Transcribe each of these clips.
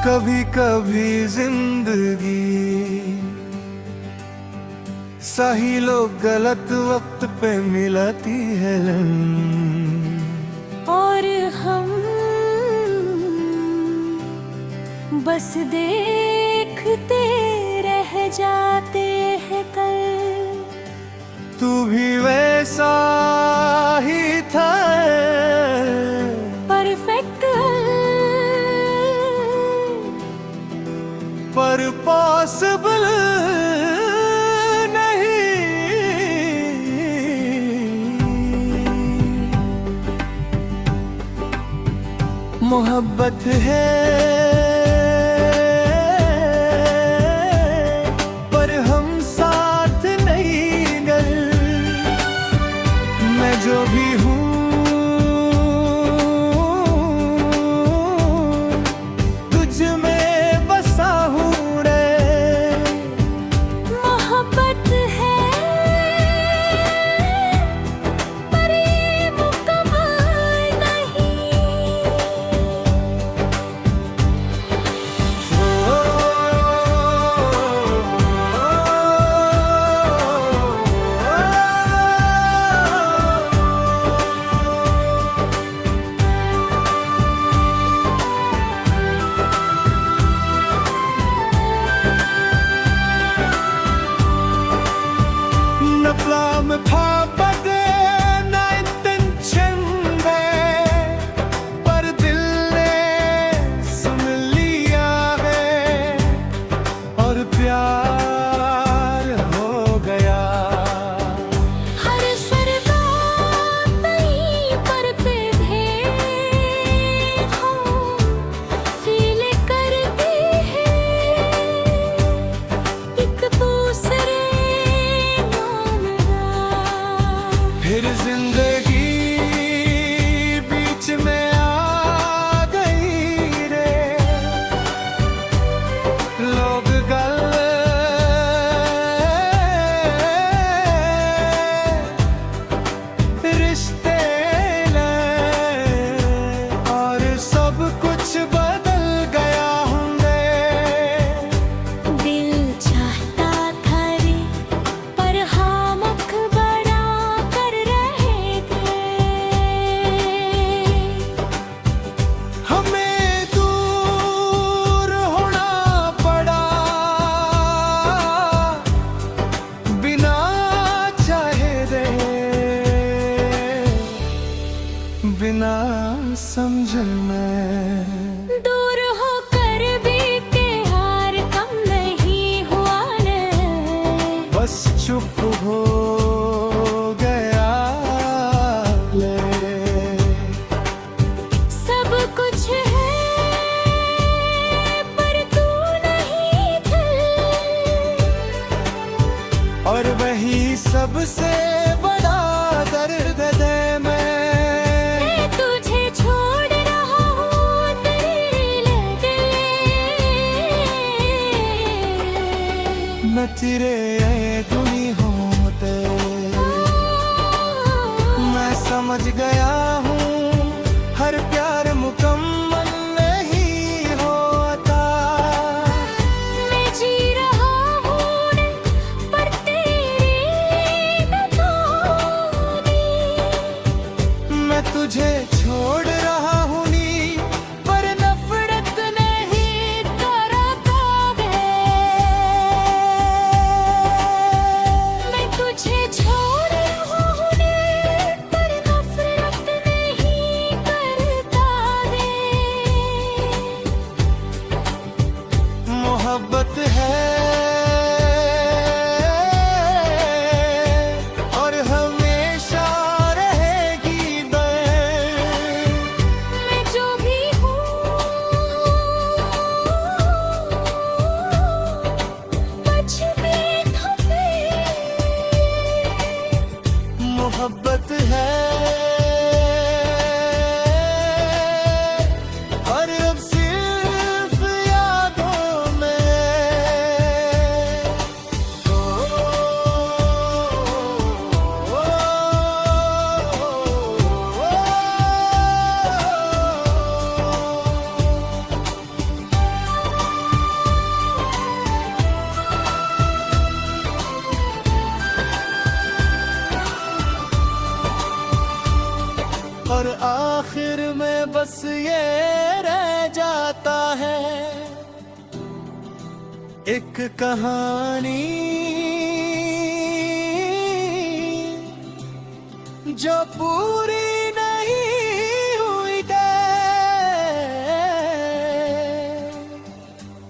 कभी कभी जिंदगी सही लोग गलत वक्त पे मिलती है और हम बस देखते रह जाते हैं कल। तू भी वैसा ही था परफेक्ट पर पॉसिबल मोहब्बत है पर हम साथ नहीं गए। मैं जो भी हूँ तुझ में बसा हूँ रे। मोहब्बत है पर ये मुकम्मल नहीं। न प्लान था बदे न इंटेंशन में, पर दिल ने सुन लिया है और प्यार हो गया। हर सरबात नई परतें हो फील करती है एक दूसरे फिर जिंदगी बीच में आ गई रे। लोग गल रिश्ते ले और सब कुछ बदल गया होंगे। दिल चाहता था रे पर हम बड़ा कर रहे थे। हमें दूर होना पड़ा बिना चाहे दे, बिना समझन में। दूर होकर भी प्यार कम नहीं हुआ ने। बस चुप हो गया ले। सब कुछ है पर तू नहीं थे। और वही सबसे बड़ा दर्द दे मैं तुझे छोड़ रहा हूँ तेरे लिए। मैं तेरे गुनी होते मैं समझ गया हूँ हर प्यार मुकम्मल नहीं होता। मैं जी रहा हूँ पर तेरे बदौलत। मैं तुझे छोड़ रहा हूँ नी पर नफरत नहीं करता गे। मैं तुझे छोड़ रहा हूँ पर नफरत नहीं करता रे। मोहब्बत है और हमेशा रहेगी दर्द। मैं जो भी हूँ मुझ में खपे। मोहब्बत है और अब सिर्फ यादों में। और आखिर में बस ये रह जाता है एक कहानी जो पूरी नहीं हुई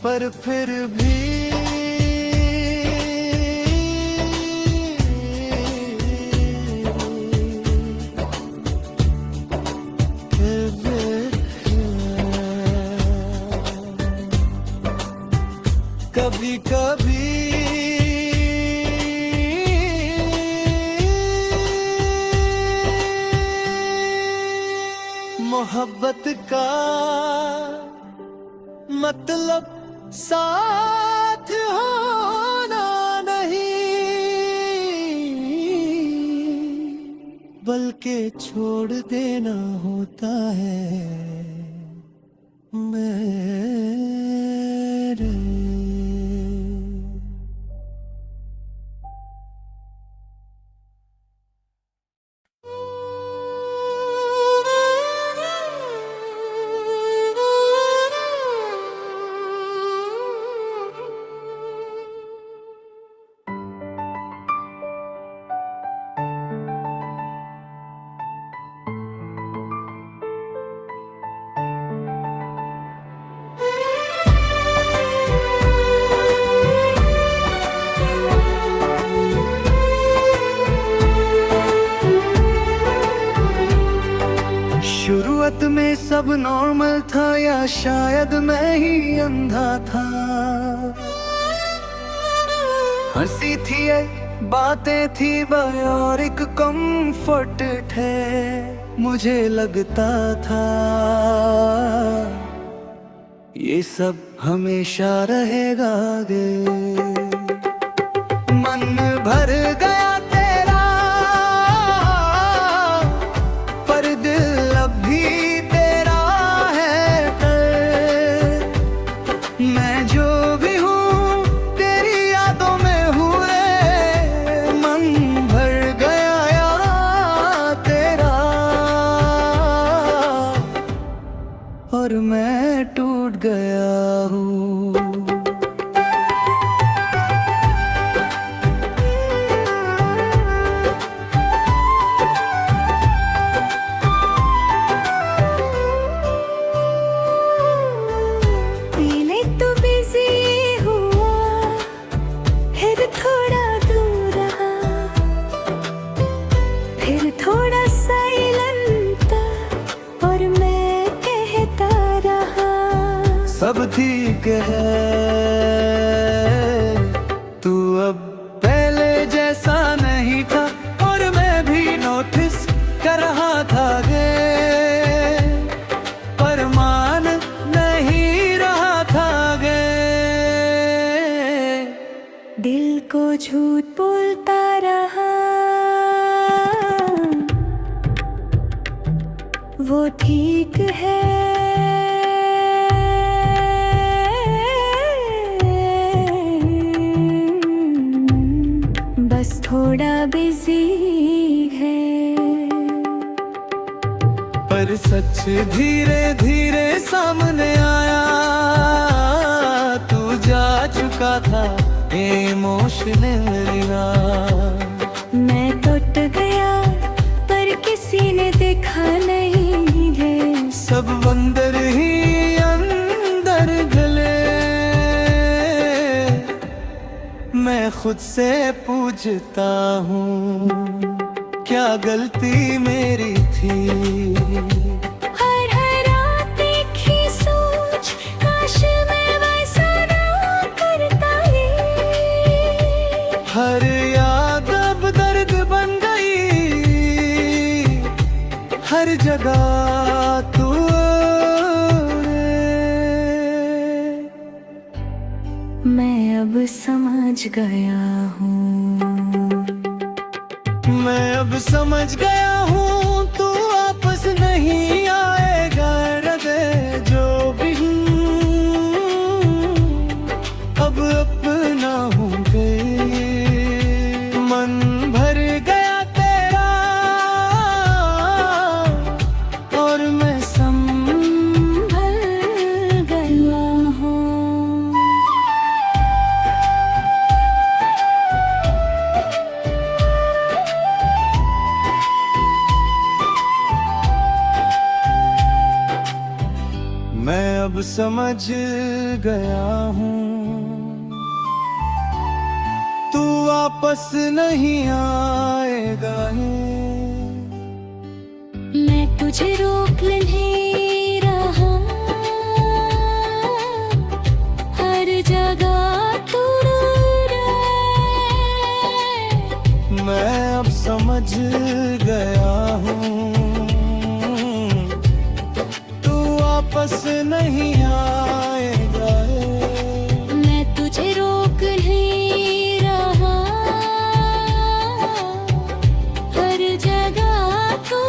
पर फिर भी कभी कभी मोहब्बत का मतलब साथ होना नहीं बल्कि छोड़ देना होता है मेरे। शुरुआत में सब नॉर्मल था या शायद मैं ही अंधा था। हंसी थी ये बातें थी और एक कंफर्ट थे। मुझे लगता था ये सब हमेशा रहेगा आगे। मन भर गया तेरा पर दिल अब भी तेरा है डर। मैं जो भी हूँ तेरी यादों में हूँ रे। मन भर गया यार तेरा और मैं टूट गया हूँ। सब ठीक है तू अब पहले जैसा नहीं था और मैं भी नोटिस कर रहा था गे पर मान नहीं रहा था गे। दिल को झूठ बोलता रहा वो ठीक है। थोड़ा बिजी है पर सच धीरे धीरे सामने आया। तू जा चुका था इमोशनल। मैं टूट गया पर किसी ने देखा नहीं है। सब अंदर ही अंदर गले। मैं खुद से पूछता हूँ क्या गलती मेरी थी। हर रात देखी सोच काश मैं वैसा ना करता ये। हर याद अब दर्द बन गई हर जगह तू। मैं अब समझ गया हूँ। मैं अब समझ गया हूँ तू वापस नहीं आएगा रे। जो भी हूँ अब अपना हूँ गे। मन भर गया तेरा अब समझ गया हूँ तू वापस नहीं आएगा है। मैं तुझे रोक नहीं रहा, हर जगह तू रहे। मैं अब समझ गया हूँ तू वापस नहीं आएगा है। मैं तुझे रोक नहीं रहा, हर जगह तू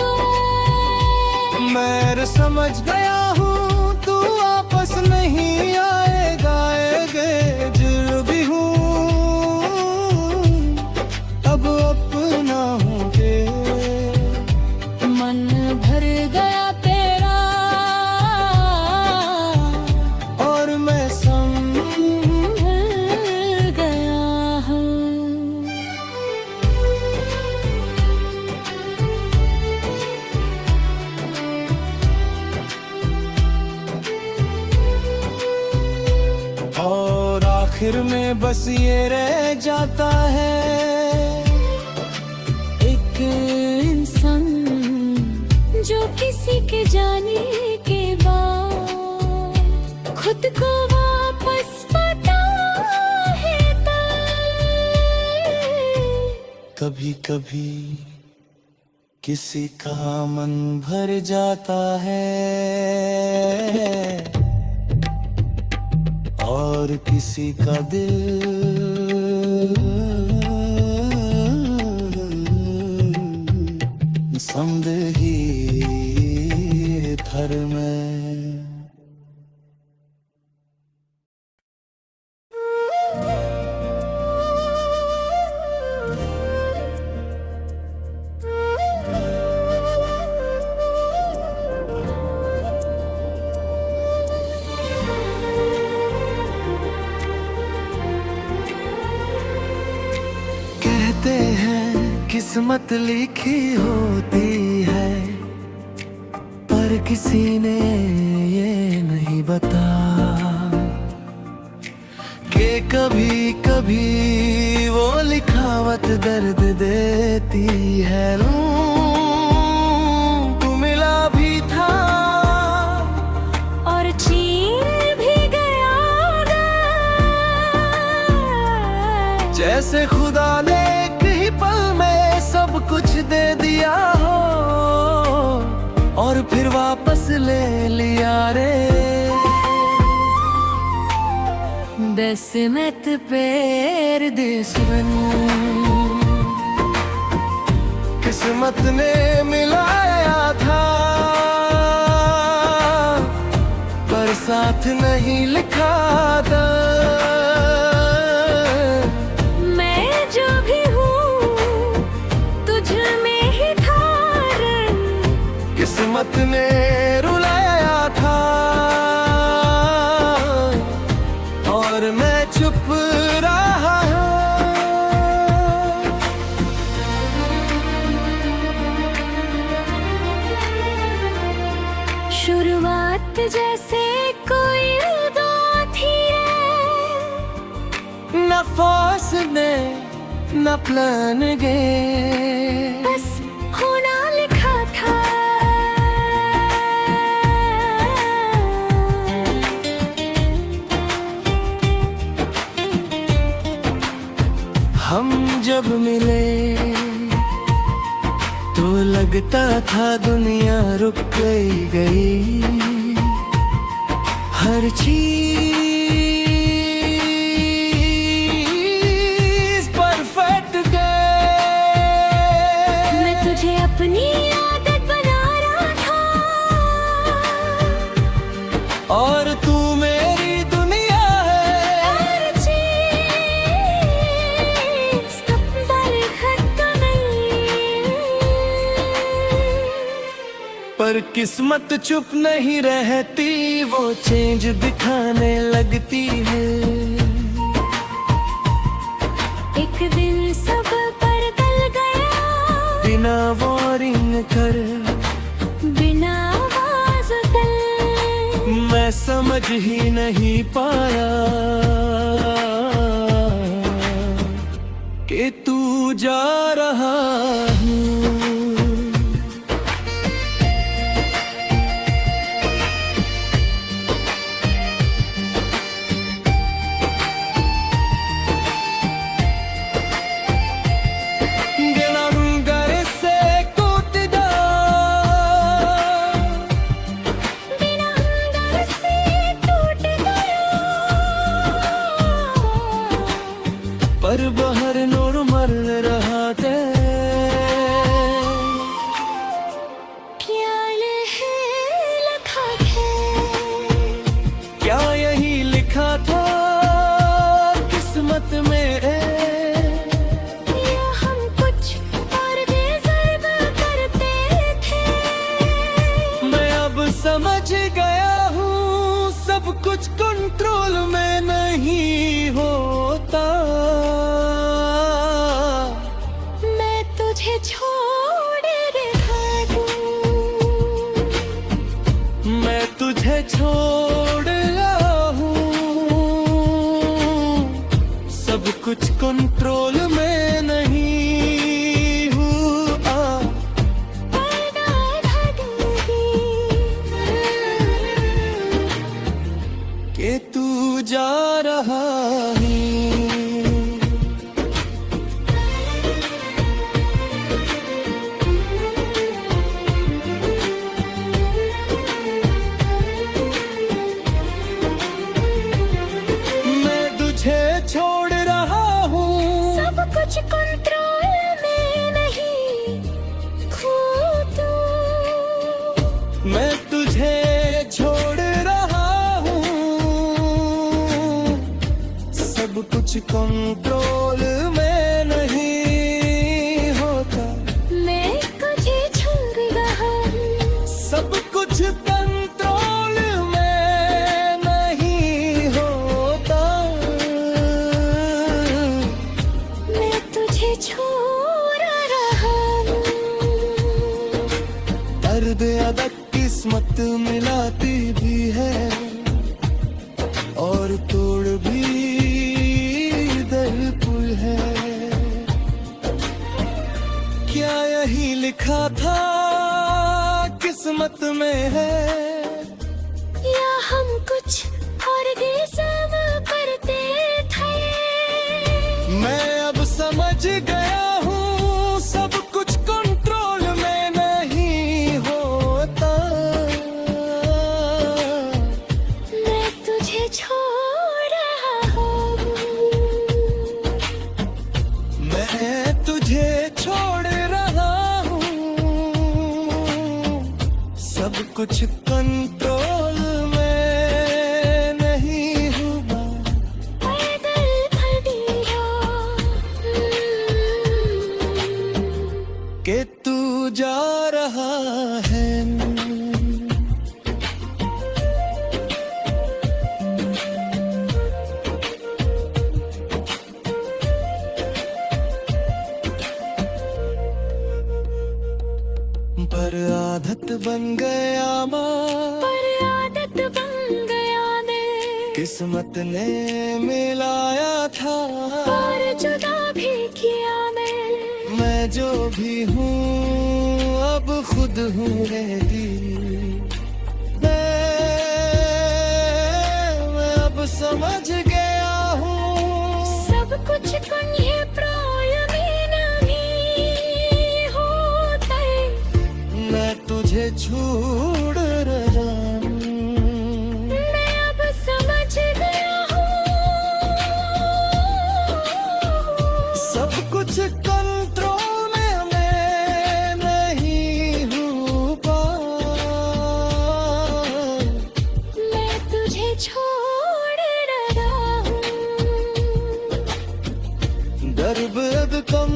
रहे। मैं समझ गया हूँ तू वापस नहीं आएगा गे। जुड़ भी हूँ अब अपना हूँ गे। मन भर गया तेरा और मैं संभल गया हूँ। और आखिर में बस ये रह जाता है एक इंसान जो किसी के जाने के बाद खुद को वापस पाता है कभी कभी किसी का मन भर जाता है और किसी का दिल समदही थर में। कहते हैं किस्मत लिखी होती है पर किसी ने ये नहीं बता कि कभी कभी वो लिखावट दर्द देती है। तू मिला भी था और चीर भी गया जैसे खुदा ने एक ही पल में सब कुछ दे दिया हो और फिर वापस ले लिया रे। Besmet perdesmen किस्मत ने मिलाया था पर साथ नहीं लिखा था। मैं जो भी हूँ तुझ में ही था रंग। किस्मत ने रुलाया था और मैं चुप रहा हूँ। शुरुआत जैसे कोई उदा थी न फासले न प्लान गए बस होना लिखा था। हम जब मिले तो लगता था दुनिया रुक गई हर चीज परफेक्ट गए। मैं तुझे अपनी आदत बना रहा था और तू मेरी दुनिया है। हर चीज पर खत नहीं पर किस्मत चुप नहीं रहती वो चेंज दिखाने लगती है। एक दिन सब पर गल गया बिना वार्निंग कर बिना आवाज तल मैं समझ ही नहीं पाया कि तू जा रहा हूँ। पर बाहर नॉर्मल रहा थे, क्या लिखा है, क्या यही लिखा था किस्मत में, या हम कुछ और डिजर्व करते थे। मैं अब समझ गया हूँ सब कुछ कंट्रोल में नहीं होता। छोड़ रहा हूँ, मैं तुझे छोड़ रहा हूँ, सब कुछ कंट्रोल में नहीं हुआ। कि तू जा रहा है, छोड़ रहा हूँ, सब कुछ कंट्रोल में नहीं खुद। मैं तुझे छोड़ रहा हूँ, सब कुछ कंट्रोल में नहीं होता। मैं तुझे छोड़ रहा हूँ, सब कुछ कंट्रोल में नहीं होता। छोड़ रहा हूँ, दर्द अदक किस्मत मिलाती भी है और तोड़ भी दरपुर है। क्या यही लिखा था किस्मत में है, या हम कुछ और डिजर्व करते थे। मैं अब समझ गया हूँ सब कुछ कंट्रोल में नहीं होता। मैं तुझे छोड़ रहा हूँ, मैं तुझे छोड़ रहा हूँ, सब कुछ कंट्रोल में नहीं हुआ। कि तू जा रहा है, पर आदत बन गया पर आदत बन गया ने, किस्मत ने मिलाया था पर जुदा भी किया ने। मैं जो भी हूँ अब खुद हूँ रहती। मैं अब समझ गया हूँ सब कुछ कहीं प्रायम नहीं होता। मैं तुझे छोड़ रहा हूँ, मैं अब समझ गया हूँ सब कुछ कंट्रोल में नहीं हुआ। मैं तुझे छोड़ रहा हूँ, दर्द कम